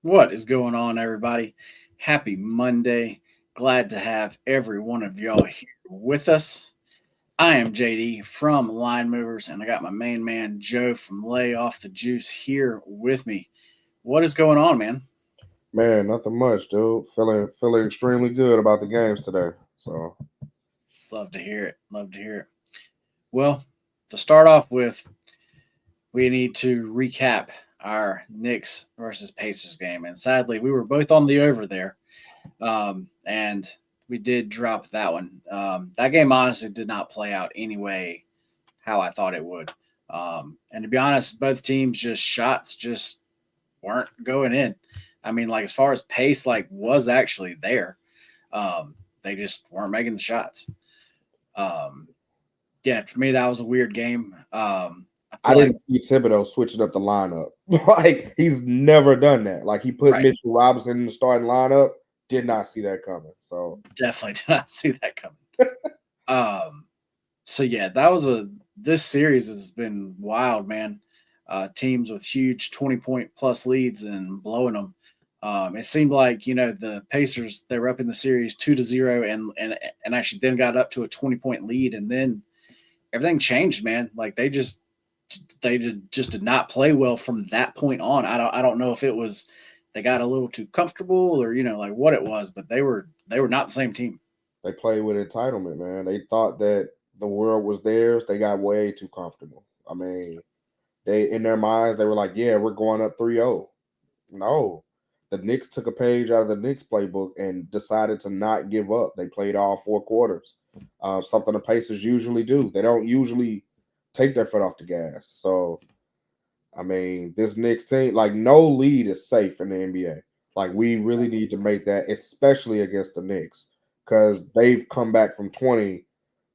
What is going on, everybody? Happy Monday. Glad to have every one of y'all here with us. I am JD from Line Movers, and I got my main man, Joe from Lay Off the Juice, here with me. What is going on, man? Man, nothing much, dude. Feeling extremely good about the games today. So Love to hear it. Love to hear it. Well, to start off with, we need to recap our Knicks versus Pacers game. And sadly, we were both on the over there. And we did drop that one. That game honestly did not play out anyway how I thought it would. And to be honest, both teams just shots just weren't going in. I mean, like as far as pace, like was actually there. They just weren't making the shots. Um, yeah, for me that was a weird game. I I feel like didn't see Thibodeau switching up the lineup. Like he's never done that. Like he put right, Mitchell Robinson in the starting lineup. Did not see that coming. So definitely did not see that coming. Um, so yeah, that was a this series has been wild, man. Teams with huge 20-point plus leads and blowing them. It seemed like the Pacers they were up in the series 2-0 and actually then got up to a 20-point lead and then everything changed, man. Like they just did not play well from that point on. I don't know if it was they got a little too comfortable or like what it was, but they were not the same team. they played with entitlement, man. They thought that the world was theirs. They got way too comfortable. I mean, they in their minds they were like, "Yeah, we're going up 3-0." No, the Knicks took a page out of the Knicks playbook and decided to not give up. They played all four quarters. Something the Pacers usually do. They don't usually take their foot off the gas. So, I mean, this Knicks team, like, no lead is safe in the NBA. Like, we really need to make that, especially against the Knicks, because they've come back from 20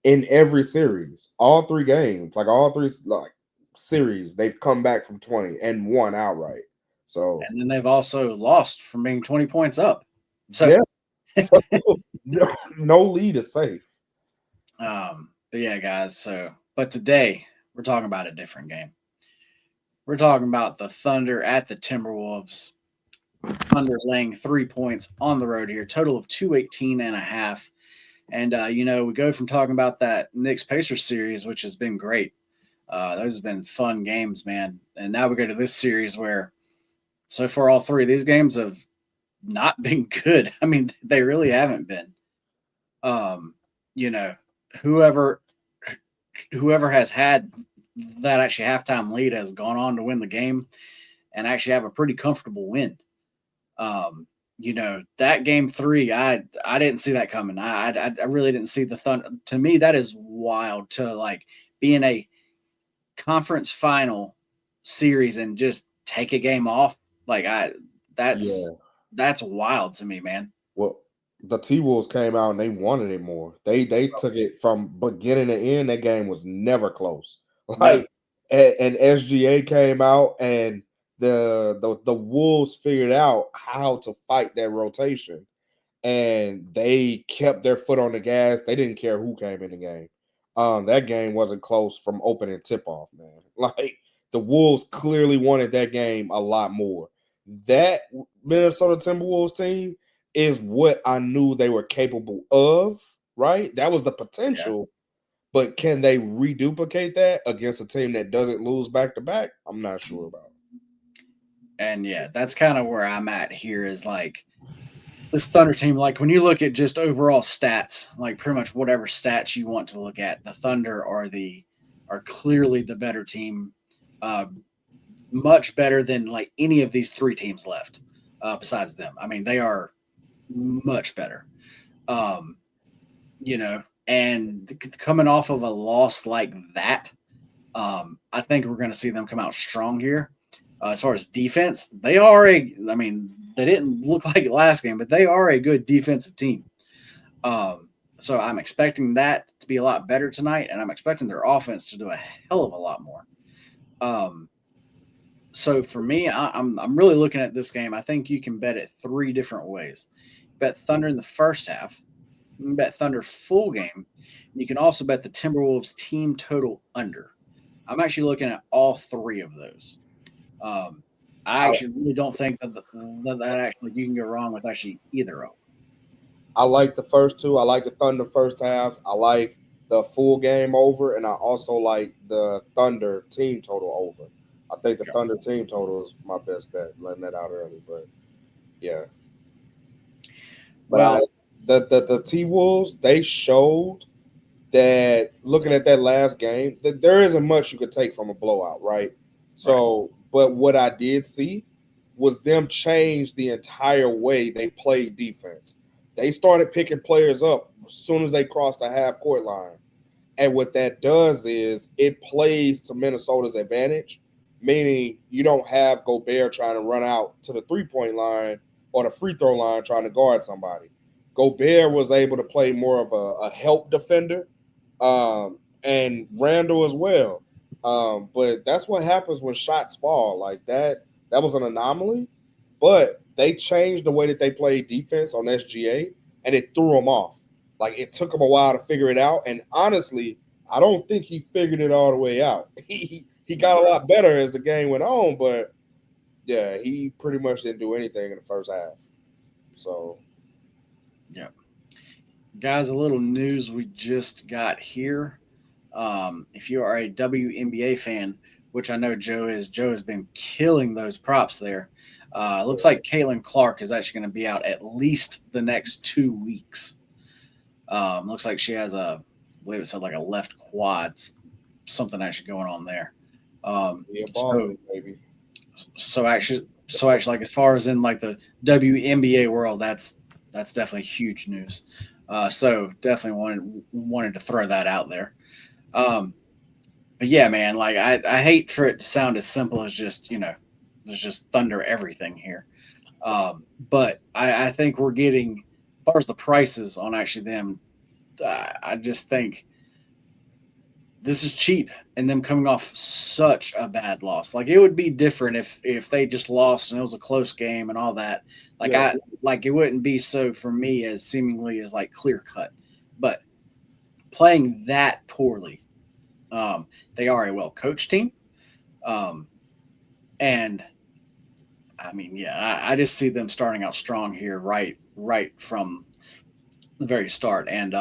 in every series, all three games, like all three like series, they've come back from 20 and won outright. So And then they've also lost from being 20 points up. So yeah, so no lead is safe. But yeah, guys. But today we're talking about a different game. We're talking about the Thunder at the Timberwolves. Thunder laying 3 points on the road here, total of 218 and a half. And, we go from talking about that Knicks Pacers series, which has been great. Those have been fun games, man. And now we go to this series where so far all three of these games have not been good. I mean, they really haven't been. Um, you know, whoever whoever has had that actually halftime lead has gone on to win the game and actually have a pretty comfortable win. Um, that game three, I didn't see that coming. I really didn't see the Thunder. To me, that is wild to like be in a conference final series and just take a game off. Like that's Yeah. that's wild to me, man. Well, the T Wolves came out and they wanted it more. They took it from beginning to end. That game was never close. No, Like and SGA came out and the Wolves figured out how to fight that rotation and they kept their foot on the gas. They didn't care who came in the game. That game wasn't close from opening tip off, man. Like the Wolves clearly wanted that game a lot more. That Minnesota Timberwolves team is what I knew they were capable of, right? That was the yeah, potential, but can they reduplicate that against a team that doesn't lose back to back? I'm not sure about. and yeah, that's kind of where I'm at here. Is like this Thunder team, like when you look at just overall stats, like pretty much whatever stats you want to look at, the Thunder are clearly the better team, uh, much better than like any of these three teams left, besides them. I mean, they are much better. Um, you know, and coming off of a loss like that, I think we're going to see them come out strong here. As far as defense, they are a. I mean, they didn't look like it last game, but they are a good defensive team. Um, so I'm expecting that to be a lot better tonight, and I'm expecting their offense to do a hell of a lot more. Um, so for me, I'm really looking at this game. I think you can bet it three different ways. Bet Thunder in the first half. You can bet Thunder full game. You can also bet the Timberwolves team total under. I'm actually looking at all three of those. Um, I I, actually really don't think that actually you can go wrong with actually either of I like the first two. I like the Thunder first half. I like the full game over, and I also like the Thunder team total over. I think the them. Thunder team total is my best bet. Letting that out early, but yeah. But I Well, the T Wolves, they showed that looking at that last game, that there isn't much you could take from a blowout, right? right, So, but what I did see was them change the entire way they played defense. They started picking players up as soon as they crossed the half court line. And what that does is it plays to Minnesota's advantage, meaning you don't have Gobert trying to run out to the 3 point line or the free throw line trying to guard somebody. Gobert was able to play more of a help defender, and Randall as well. But that's what happens when shots fall like that. That was an anomaly, but they changed the way that they played defense on SGA, and it threw them off. Like it took him a while to figure it out, and honestly, I don't think he figured it all the way out. He got a right, lot better as the game went on, but yeah, he pretty much didn't do anything in the first half. So yeah. Guys, a little news we just got here. If you are a WNBA fan, which I know Joe has been killing those props there. Looks like Caitlin Clark is actually going to be out at least the next 2 weeks. Looks like she has I believe it said like a left quad, something actually going on there. Um, yeah, so Boston, baby. so actually, like as far as in like the WNBA world, that's definitely huge news. So definitely wanted to throw that out there. Um, but yeah, man, like I hate for it to sound as simple as just there's just thunder everything here. But I think we're getting as far as the prices on actually them. I just think this is cheap and them coming off such a bad loss. Like it would be different if they just lost and it was a close game and all that. Like Yeah, I like it wouldn't be so for me as seemingly as like clear cut. But playing that poorly, um, they are a well coached team. Um, and I mean, yeah, I just see them starting out strong here, right from the very start. And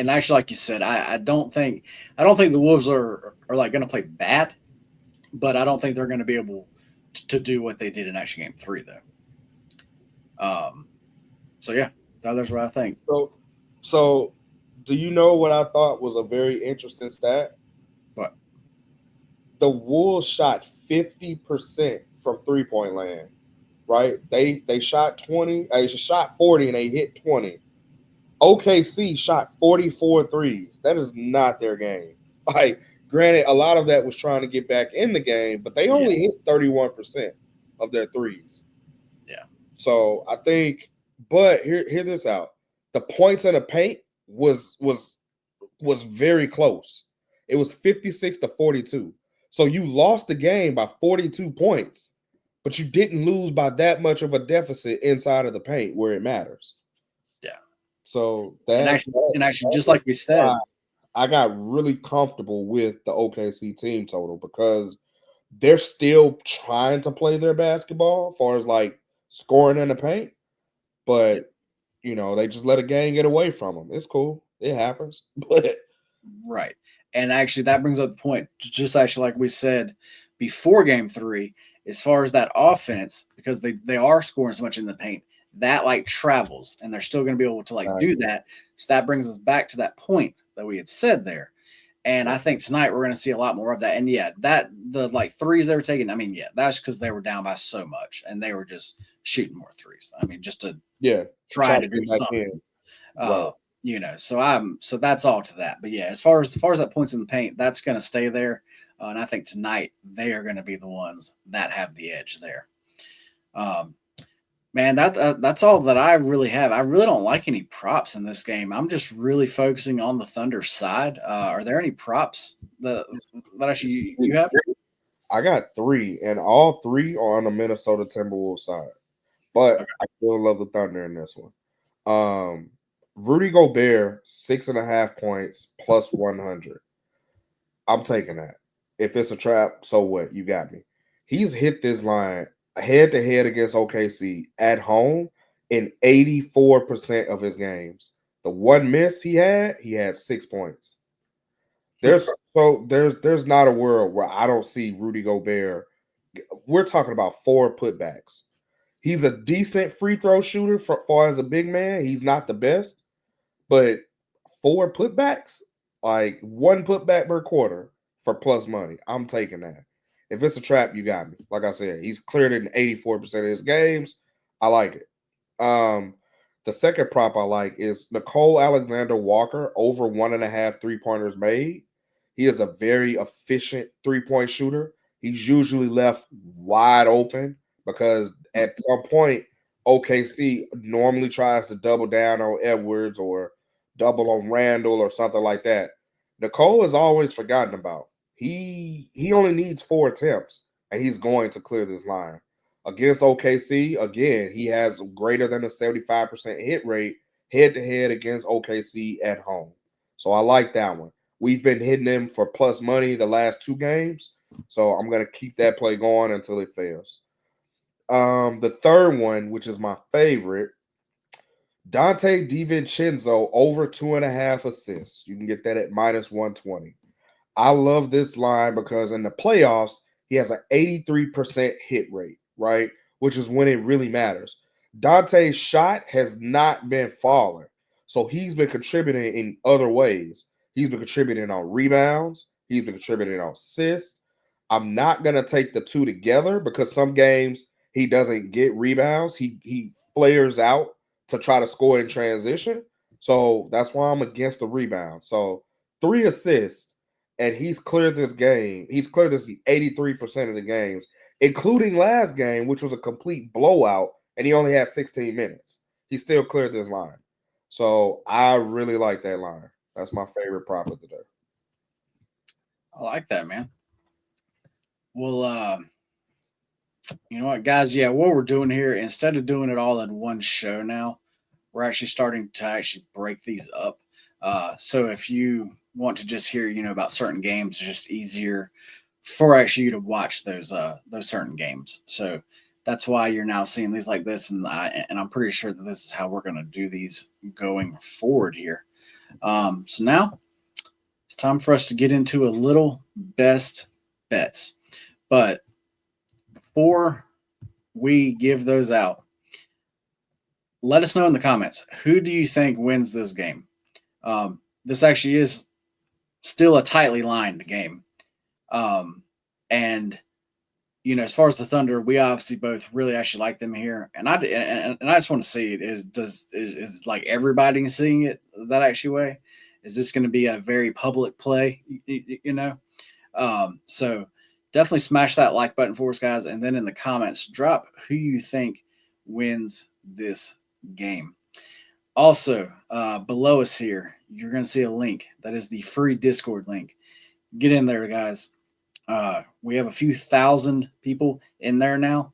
actually, like you said, I don't think the Wolves are like going to play bad, but I don't think they're going to be able to do what they did in actually game three though. So yeah, that's what I think. So, so do you know what I thought was a very interesting stat? But The Wolves shot 50% from 3 point land. Right? They shot 20, they shot 40 and they hit 20. OKC shot 44 threes. That is not their game. Like, granted, a lot of that was trying to get back in the game, but they yeah, only hit 31% of their threes. yeah, So I think, but hear this out. The points in the paint was very close. It was 56 to 42. So you lost the game by 42 points, but you didn't lose by that much of a deficit inside of the paint where it matters. yeah. So And actually, that just is like we why said, I got really comfortable with the OKC team total because they're still trying to play their basketball as far as like scoring in the paint, yeah, but they just let a game get away from them. It's cool. It happens. But right. And actually, that brings up the point. Just actually, like we said before game three, as far as that offense, because they are scoring so much in the paint, that like travels, and they're still going to be able to like do exactly. that. So that brings us back to that point that we had said there. And Yeah. I think tonight we're going to see a lot more of that. And yeah, that the like threes they were taking. I mean, yeah, that's because they were down by so much, and they were just shooting more threes. I mean, just to Yeah. To try try to to do get back something. in. Right. Uh, so that's all to that. But yeah, as far as that points in the paint, that's going to stay there. And I think tonight they are going to be the ones that have the edge there. Um, Man, that's all that I really have. I really don't like any props in this game. I'm just really focusing on the Thunder side. Are there any props that actually you have? I got three, and all three are on the Minnesota Timberwolves side. But Okay, I still love the Thunder in this one. Um, Rudy Gobert, 6.5 points +100. I'm taking that. If it's a trap, so what? You got me. He's hit this line head to head against OKC at home in 84% of his games. The one miss he had 6 points. There's not a world where I don't see Rudy Gobert. We're talking about 4 putbacks. He's a decent free throw shooter for far as a big man. He's not the best, but 4 putbacks, like 1 putback per quarter for plus money. I'm taking that. If it's a trap, you got me. Like I said, he's cleared it in 84% of his games. I like it. The second prop I like is Nicole Alexander Walker over 1.5 3 pointers made. He is a very efficient 3 point shooter. He's usually left wide open because at some point OKC normally tries to double down on Edwards or double on Randall or something like that. Nicole is always forgotten about. He only needs 4 attempts and he's going to clear this line. Against OKC, again, he has greater than a 75% hit rate head to head against OKC at home. So I like that one. We've been hitting him for plus money the last 2 games. So I'm going to keep that play going until it fails. The third one, which is my favorite, Dante DiVincenzo over 2.5 assists. You can get that at minus 120. I love this line because in the playoffs, he has an 83% hit rate, right? Which is when it really matters. Dante's shot has not been falling. So he's been contributing in other ways. He's been contributing on rebounds, he's been contributing on assists. I'm not gonna take the two together because some games he doesn't get rebounds. He flares out to try to score in transition. So that's why I'm against the rebound. So 3 assists and he's cleared this game. He's cleared this 83% of the games, including last game, which was a complete blowout, and he only had 16 minutes. He still cleared this line. So I really like that line. That's my favorite prop of the day. I like that, man. Well, you know what, guys? Yeah, what we're doing here, instead of doing it all in one show now, we're actually starting to actually break these up. So if you want to just hear, about certain games, it's just easier for actually you to watch those certain games. So that's why you're now seeing these like this, and I'm pretty sure that this is how we're going to do these going forward here. So now it's time for us to get into a little best bets. But before we give those out, let us know in the comments, who do you think wins this game? This actually is still a tightly lined game. Um, and as far as the Thunder, we obviously both really actually like them here, and I just want to see it. Is like everybody seeing it that actually way? Is this going to be a very public play? So definitely smash that like button for us, guys, and then in the comments, drop who you think wins this game. Also, below us here, you're going to see a link that is the free Discord link. Get in there, guys. We have a few thousand people in there now.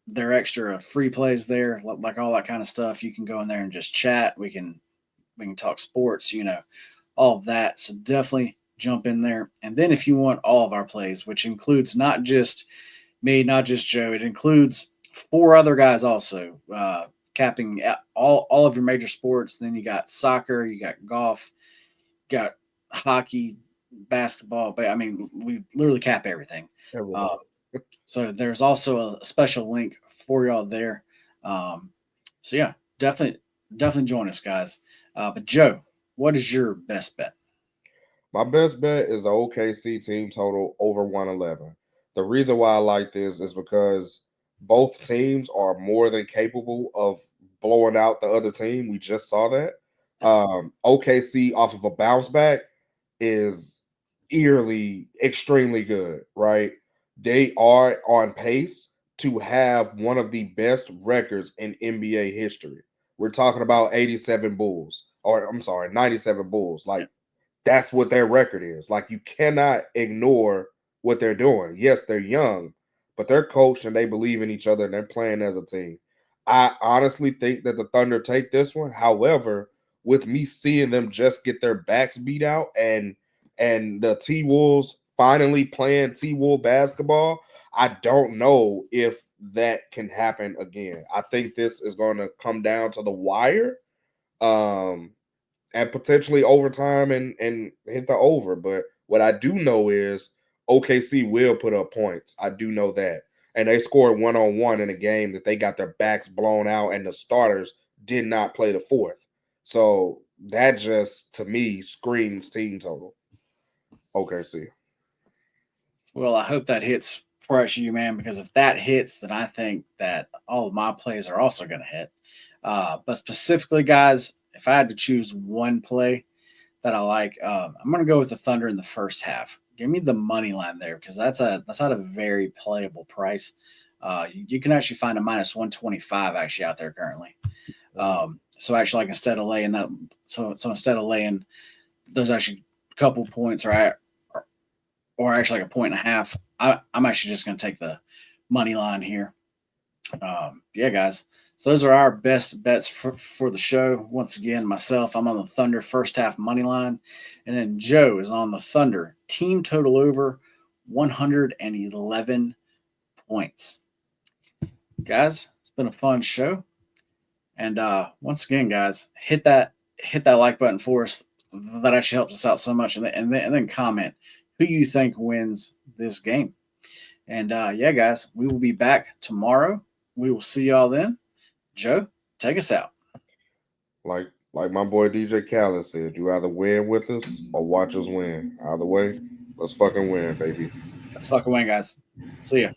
There are extra free plays there, like all that kind of stuff. You can go in there and just chat. We can talk sports, all of that. So definitely jump in there. And then if you want all of our plays, which includes not just me, not just Joe, it includes 4 other guys also, capping all of your major sports. Then you got soccer, you got golf, you got hockey, basketball. But I mean, we literally cap everything. Everything. Uh, so there's also a special link for y'all there. Um, so yeah, definitely join us, guys. But Joe, what is your best bet? My best bet is the OKC team total over 111. The reason why I like this is because both teams are more than capable of blowing out the other team. We just saw that. OKC off of a bounce back is eerily extremely good, right? They are on pace to have one of the best records in NBA history. We're talking about 87 Bulls, or I'm sorry, 97 Bulls. Like that's what their record is. Like you cannot ignore what they're doing. Yes, they're young, but they're coached and they believe in each other and they're playing as a team. I honestly think that the Thunder take this one. However, with me seeing them just get their backs beat out and the T Wolves finally playing T Wolf basketball, I don't know if that can happen again. I think this is going to come down to the wire, um, and potentially overtime and hit the over. But what I do know is OKC will put up points. I do know that, and they scored 1-on-1 in a game that they got their backs blown out, and the starters did not play the fourth. So that just to me screams team total. OKC. Well, I hope that hits for you, man, because if that hits, then I think that all of my plays are also going to hit. But specifically, guys, if I had to choose one play that I like, I'm going to go with the Thunder in the first half. Give me the money line there because that's at a very playable price. You can actually find a -125 actually out there currently. So actually, like instead of laying that, so instead of laying those actually couple points or actually like a point and a half, I'm actually just going to take the money line here. Yeah, guys. So those are our best bets for the show. Once again, myself, I'm on the Thunder first half money line, and then Joe is on the Thunder team total over 111 points. Guys, it's been a fun show, and once again, guys, hit that like button for us. That actually helps us out so much, and then comment who you think wins this game. And yeah, guys, we will be back tomorrow. We will see y'all then. Joe, take us out. Like my boy DJ Khaled said, you either win with us or watch us win. Either way, let's fucking win, baby. Let's fucking win, guys. See ya.